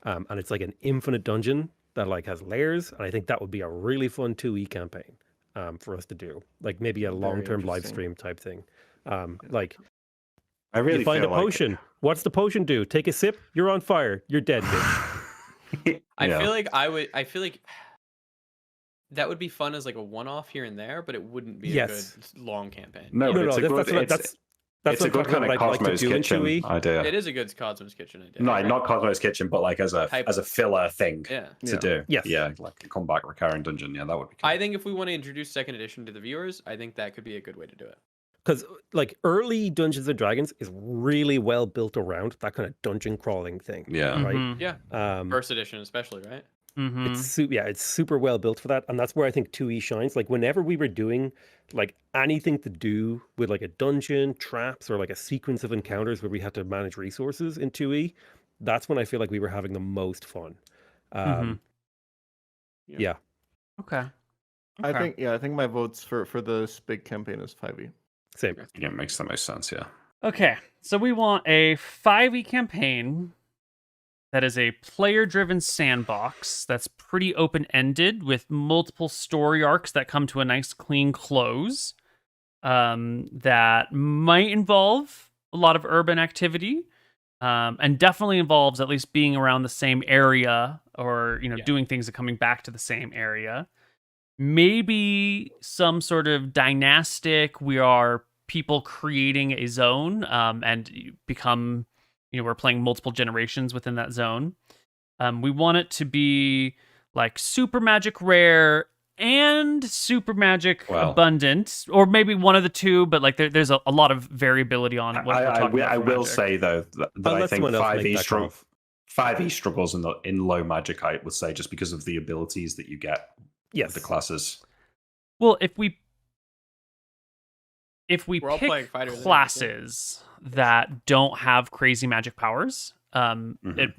And it's like an infinite dungeon that like has layers, and I think that would be a really fun 2e campaign for us to do. Like maybe a long-term live interesting. stream type thing. Like I really You find a feel like potion. What's the potion do? Take a sip. You're on fire. You're dead, bitch. I Yeah. feel like I feel like that would be fun as like a one-off here and there, but it wouldn't be Yes. a good long campaign. No, No, but it's no, a good. that's It's a what I'm good talking kind about. of What I'd like to Cosmos do in Kitchen 2E. idea. It is a good Cosmos Kitchen idea. No, I agree. not Cosmos Kitchen, but like as a filler thing Yeah. to Yeah. do. Yes. Yeah, like a comeback recurring dungeon. Yeah, that would be cool. I think if we want to introduce second edition to the viewers, I think that could be a good way to do it. Because like early Dungeons and Dragons is really well built around that kind of dungeon crawling thing. Yeah. Right. Mhm. Yeah. First edition, especially, right? Mhm. It's super well built for that, and that's where I think 2E shines. Like whenever we were doing like anything to do with like a dungeon, traps, or like a sequence of encounters where we had to manage resources in 2E, that's when I feel like we were having the most fun. Mhm. Yeah. Okay. I Okay. think my votes for this big campaign is 5e. Same. Yeah, it makes the most sense. Yeah. Okay, so we want a 5e campaign that is a player-driven sandbox that's pretty open-ended with multiple story arcs that come to a nice clean close. That might involve a lot of urban activity, and definitely involves at least being around the same area, or Yeah. doing things and coming back to the same area. Maybe some sort of dynastic. We are people creating a zone, and you become, we're playing multiple generations within that zone. We want it to be like super magic rare and super magic Well. abundant, or maybe one of the two, but like there's a lot of variability on what we're talking about. I for will magic. say though that I'll I let think someone else make that call. 5e struggles in low magic. I would say just because of the abilities that you get Yes. with the classes. Well, if we We're all playing pick fighters anyway, too. classes that don't have crazy magic powers, it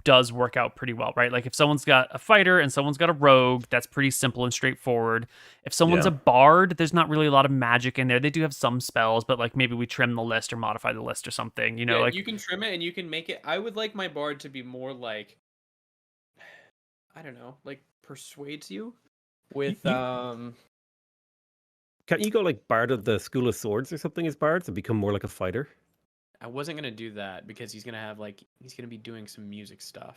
does work out pretty well, right? Like if someone's got a fighter and someone's got a rogue, that's pretty simple and straightforward. If someone's Yeah. a bard, there's not really a lot of magic in there. They do have some spells, but like maybe we trim the list or modify the list or something. Yeah, Like you can trim it and you can make it. I would like my bard to be more like, I don't know, like persuades you with Can't you go like Bard of the School of Swords or something as bards and become more like a fighter? I wasn't gonna do that because he's gonna be doing some music stuff.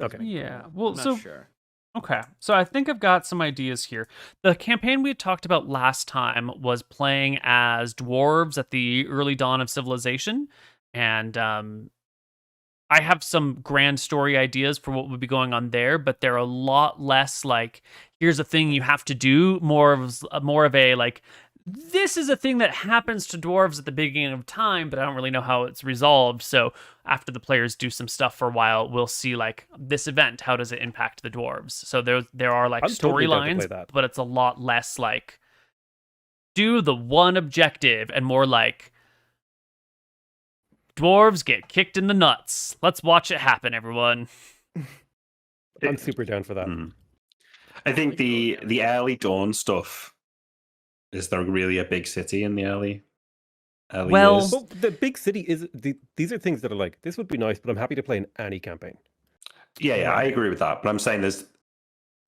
Okay. yeah. Well, I'm not so sure. okay, so I think I've got some ideas here. The campaign we had talked about last time was playing as dwarves at the early dawn of civilization, and I have some grand story ideas for what would be going on there, but they're a lot less like, here's a thing you have to do, more of a like, this is a thing that happens to dwarves at the beginning of time, but I don't really know how it's resolved. So after the players do some stuff for a while, we'll see like this event, how does it impact the dwarves? So there are like I'm totally down to play storylines, that. but it's a lot less like do the one objective and more like dwarves get kicked in the nuts. Let's watch it happen, everyone. I'm super down for that. I think the early dawn stuff. Is there really a big city in the early Well- years? But the big city is these are things that are like, this would be nice, but I'm happy to play in any campaign. Yeah, I agree with that. But I'm saying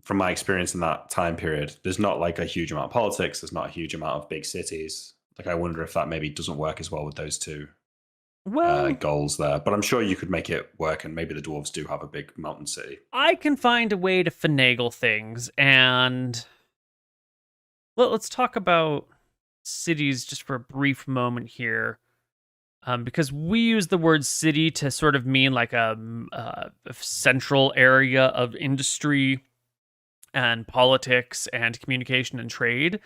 from my experience in that time period, there's not like a huge amount of politics. There's not a huge amount of big cities. Like I wonder if that maybe doesn't work as well with those two Well, goals there. But I'm sure you could make it work, and maybe the dwarves do have a big mountain city. I can find a way to finagle things, and let's talk about cities just for a brief moment here, because we use the word city to sort of mean like a central area of industry and politics and communication and trade.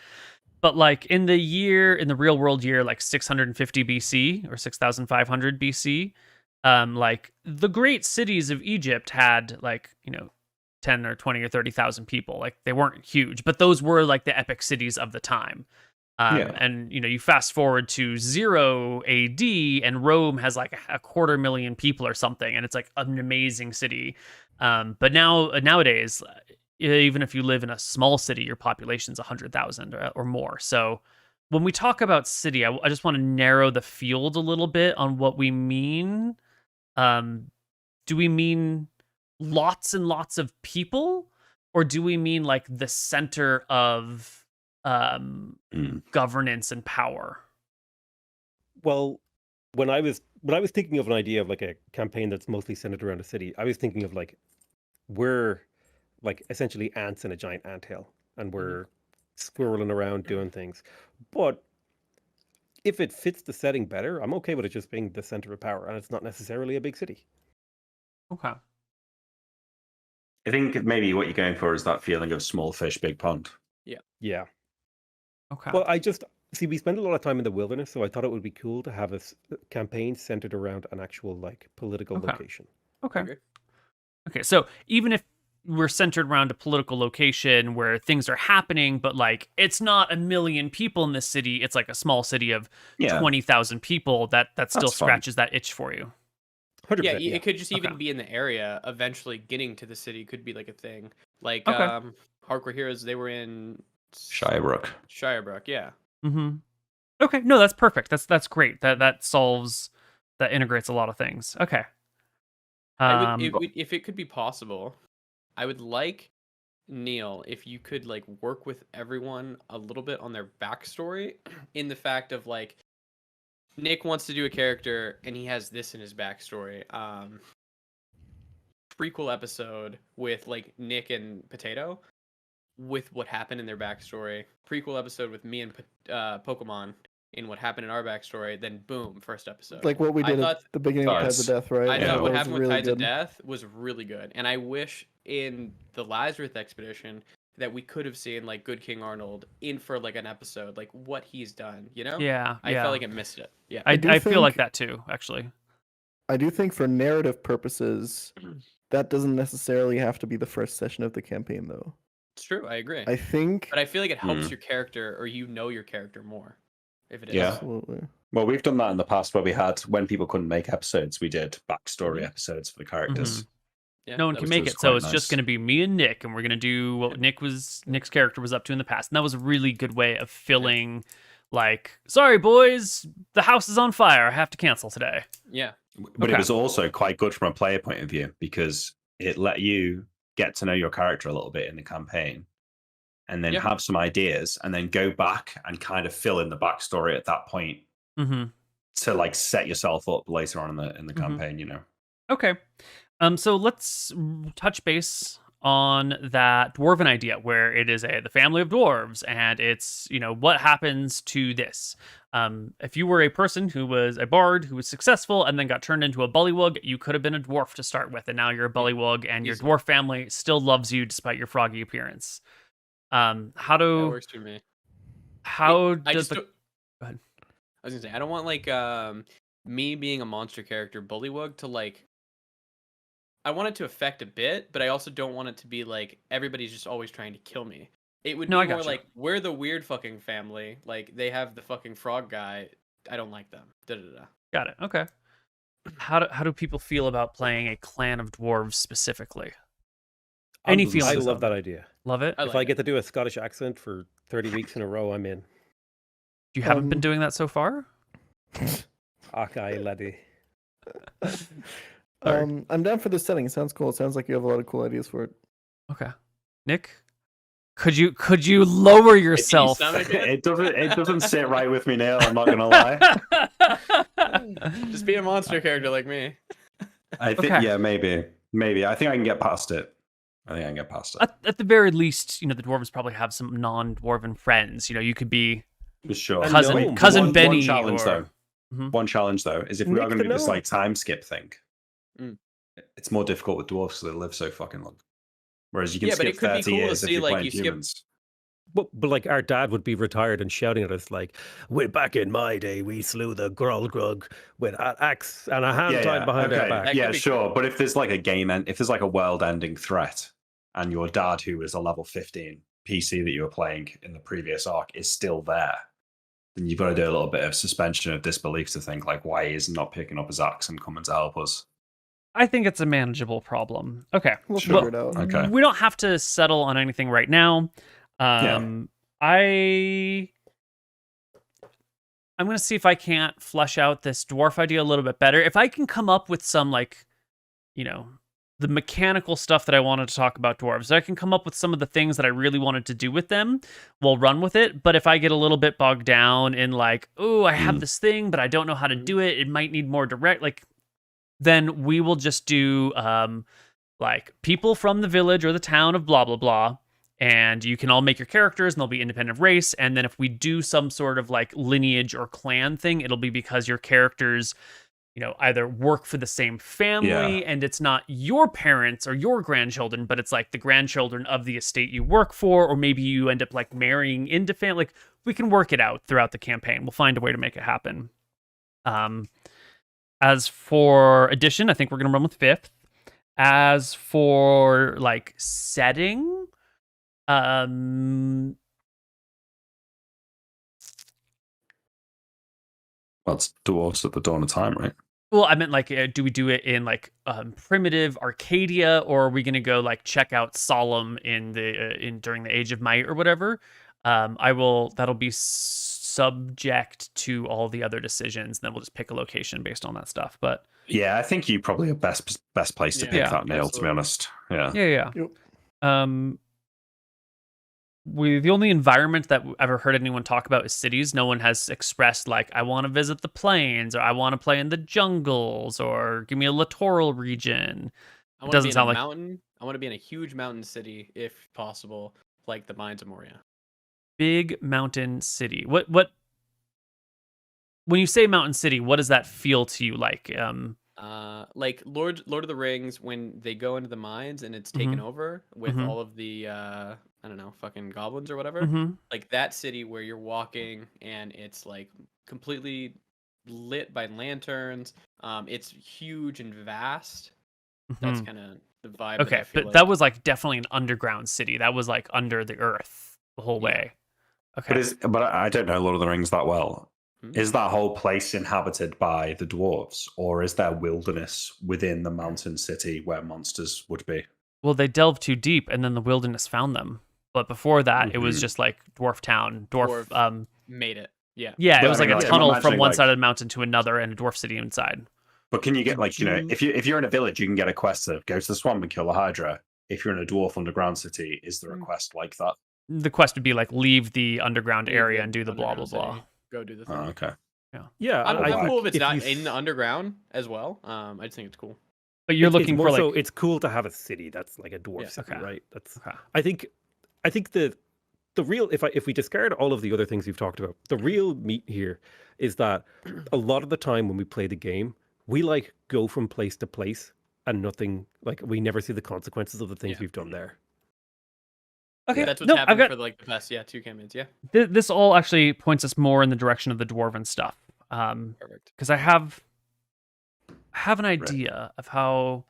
But like in the real world year, like 650 BC or 6,500 BC, like the great cities of Egypt had like, 10 or 20 or 30,000 people. Like they weren't huge, but those were like the epic cities of the time. Yeah. And you fast forward to 0 AD and Rome has like a 250,000 people or something, and it's like an amazing city. But nowadays, even if you live in a small city, your population's 100,000 or more. So when we talk about city, I just want to narrow the field a little bit on what we mean. Do we mean lots and lots of people, or do we mean like the center of governance and power? Well, when I was thinking of an idea of like a campaign that's mostly centered around a city, I was thinking of like we're like essentially ants in a giant anthill, and we're squirreling around doing things. But if it fits the setting better, I'm okay with it just being the center of power, and it's not necessarily a big city. Okay. I think maybe what you're going for is that feeling of small fish, big pond. Yeah. Okay. Well, I just see we spend a lot of time in the wilderness, so I thought it would be cool to have a campaign centered around an actual like political Okay. location. Okay. agree. Okay. So even if we're centered around a political location where things are happening, but like it's not a million people in this city, it's like a small city of Yeah. 20,000 people, that still That's fun. scratches that itch for you. 100%. Yeah, it could just even Okay. be in the area. Eventually, getting to the city could be like a thing. Like Okay. Hardcore Heroes, they were in Shirebrook. Shirebrook. Yeah, Mm-hmm. Okay. No, that's perfect. That's great. That solves, that integrates a lot of things. Okay. I would, if it could be possible, I would like Neil if you could like work with everyone a little bit on their backstory, in the fact of like Nick wants to do a character and he has this in his backstory. Prequel episode with like Nick and Potato, with what happened in their backstory. Prequel episode with me and Pokemon in what happened in our backstory. Then boom, first episode. Like what we I did thought- at the beginning of Tides of Death, right? I Yeah, thought that what was happened with really Tides of good. Death was really good, and I wish in the Lazarus expedition that we could have seen like Good King Arnold in for like an episode, like what he's done. You know? yeah. I Yeah. felt like it missed it. Yeah. I do feel like think- that too, actually. I do think for narrative purposes, that doesn't necessarily have to be the first session of the campaign, though. It's true. I agree. I think But I feel like it helps Hmm. your character, or you know your character more, if it is. Yeah. absolutely. Well, we've done that in the past where we had, when people couldn't make episodes, we did backstory episodes for the characters. Yeah, No one that can was- make was it, so quite it's just nice. going to be me and Nick, and we're going to do what Nick's character was up to in the past. And that was a really good way of filling, like, sorry boys, the house is on fire, I have to cancel today. Yeah. But Okay. it was also quite good from a player point of view because it let you get to know your character a little bit in the campaign and then Yeah. have some ideas and then go back and kind of fill in the backstory at that point Mm-hmm. to like set yourself up later on in the Mhm. campaign, you know. Okay. So let's touch base on that dwarven idea where it is the family of dwarves, and it's, what happens to this. If you were a person who was a bard who was successful and then got turned into a bullywug, you could have been a dwarf to start with, and now you're a bullywug, and your Easily. dwarf family still loves you despite your froggy appearance. How That do works for me. how I does just the don't- Go ahead. I was gonna say I don't want like me being a monster character bullywug to like. I want it to affect a bit, but I also don't want it to be like everybody's just always trying to kill me. It would No, I be more gotcha. like we're the weird fucking family. Like they have the fucking frog guy. I don't like them. Da da da. Got it? Okay. How do people feel about playing a clan of dwarves specifically? Any I feelings? I on love that? that idea. Love it. I If like I it. get to do a Scottish accent for 30 weeks in a row, I'm in. You haven't been Um, doing that so far? Aye, laddie. Sorry. I'm down for this setting. It sounds cool. It sounds like you have a lot of cool ideas for it. Okay. Nick, could you lower Maybe you yourself? sound like it. it doesn't sit right with me, Neil, I'm not gonna lie. Just be a monster character like me. I think Okay. yeah, maybe. I think I can get past it. At the very least, the dwarves probably have some non-dwarven friends. You could be For sure. And cousin gnome. cousin one Benny. challenge or... though. Mhm. One challenge though is if we are Nick going the to do this gnome. like time skip thing, Mm. it's more difficult with dwarfs because they live so fucking long. Whereas you can Yeah, but skip it could be 30 cool to years if see, you're like, playing you skip- humans. But like our dad would be retired and shouting at us like, "We're back in my day. We slew the Grolgrug with an axe and a hand tied behind our back." That Yeah, could be sure. cool. But if there's like a if there's like a world-ending threat, and your dad, who is a level 15 PC that you were playing in the previous arc, is still there, then you've got to do a little bit of suspension of disbelief to think like, why is he not picking up his axe and coming to help us? I think it's a manageable problem. Okay. We'll Sure. figure it out. Okay. We don't have to settle on anything right now. I'm going to see if I can't flesh out this dwarf idea a little bit better. If I can come up with some the mechanical stuff that I wanted to talk about dwarves. So I can come up with some of the things that I really wanted to do with them. We'll run with it. But if I get a little bit bogged down in like, oh, I have this thing, but I don't know how to do it. It might need more direct, like, then we will just do like people from the village or the town of blah, blah, blah. And you can all make your characters and they'll be independent of race. And then if we do some sort of like lineage or clan thing, it'll be because your characters, you know, either work for the same family and it's not your parents or your grandchildren, but it's like the grandchildren of the estate you work for, or maybe you end up like marrying into family. Like, we can work it out throughout the campaign. We'll find a way to make it happen. As for addition, I think we're going to run with 5th. As for like setting, well, it's Dwarfs at the dawn of time, right? well, I meant like, do we do it in like primitive Arcadia, or are we going to go like check out Solemn in the during the Age of Might or whatever? That'll be subject to all the other decisions. And then we'll just pick a location based on that stuff. But yeah, I think you probably are best place to pick that, Neil. To be honest, yeah. Yep. The only environment that I've ever heard anyone talk about is cities. No one has expressed like, I want to visit the plains, or I want to play in the jungles, or give me a littoral region. I want doesn't to be sound in a like- mountain. I want to be in a huge mountain city, if possible, like the Mines of Moria. Big mountain city. What when you say mountain city, what does that feel to you like? Like Lord of the Rings, when they go into the mines and it's taken over with all of the I don't know, fucking goblins or whatever. Like that city where you're walking and it's like completely lit by lanterns. It's huge and vast. That's kind of the vibe. Okay, that I feel but like. that was like definitely an underground city. That was like under the earth the whole way. Okay. But I don't know Lord of the Rings that well. Is that whole place inhabited by the dwarves, or is there wilderness within the mountain city where monsters would be? Well, they delved too deep, and then the wilderness found them. But before that, it was just like dwarf town. Dwarf. Made it. Yeah. Yeah, it was like a tunnel from one like, side of the mountain to another, and a dwarf city inside. But can you get like, you know, if you're in a village, you can get a quest to go to the swamp and kill the Hydra. If you're in a dwarf underground city, is there a quest like that? The quest would be like leave the underground area and do the blah blah underground blah. city. Go do the thing. Oh, okay. Yeah, I'm cool if it's not you in the underground as well. I just think it's cool. But you're looking it's for more like so it's cool to have a city that's like a dwarf city, okay. right? That's Okay. I think the real if we discard all of the other things we've talked about, the real meat here is that a lot of the time when we play the game, we like go from place to place and nothing, like we never see the consequences of the things we've done there. Okay, That's what's no, happened I've got for like the past 2 campaigns. Yeah. this all actually points us more in the direction of the dwarven stuff. Perfect. Because I have an idea of how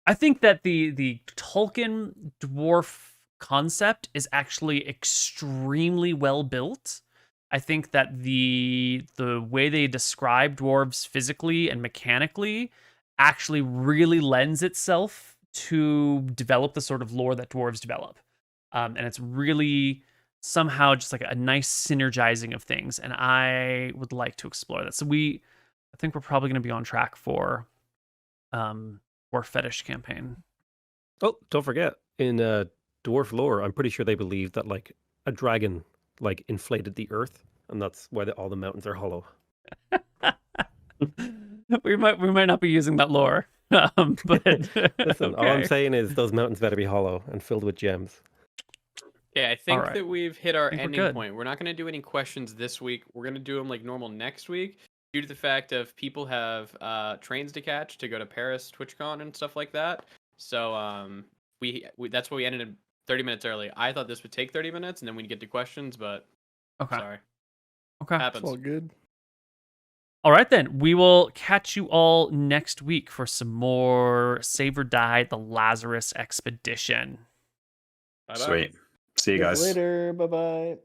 I think that the Tolkien dwarf concept is actually extremely well built. I think that the way they describe dwarves physically and mechanically actually really lends itself to develop the sort of lore that dwarves develop. And it's really somehow just like a nice synergizing of things. And I would like to explore that. So I think we're probably going to be on track for Dwarf Fetish campaign. Oh, don't forget, in dwarf lore, I'm pretty sure they believe that like a dragon like inflated the earth, and that's why all the mountains are hollow. we might not be using that lore, but Listen, all I'm saying is those mountains better be hollow and filled with gems. Yeah, I think right. that we've hit our think we're ending good. point. We're not going to do any questions this week. We're going to do them like normal next week, due to the fact of people have trains to catch to go to Paris, TwitchCon, and stuff like that. So we that's why we ended 30 minutes early. I thought this would take 30 minutes, and then we'd get to questions, but Okay. sorry. Okay. Happens. It's all good. All right, then. We will catch you all next week for some more Save or Die, the Lazarus expedition. Bye-bye. Sweet. See you guys. Later. Bye bye.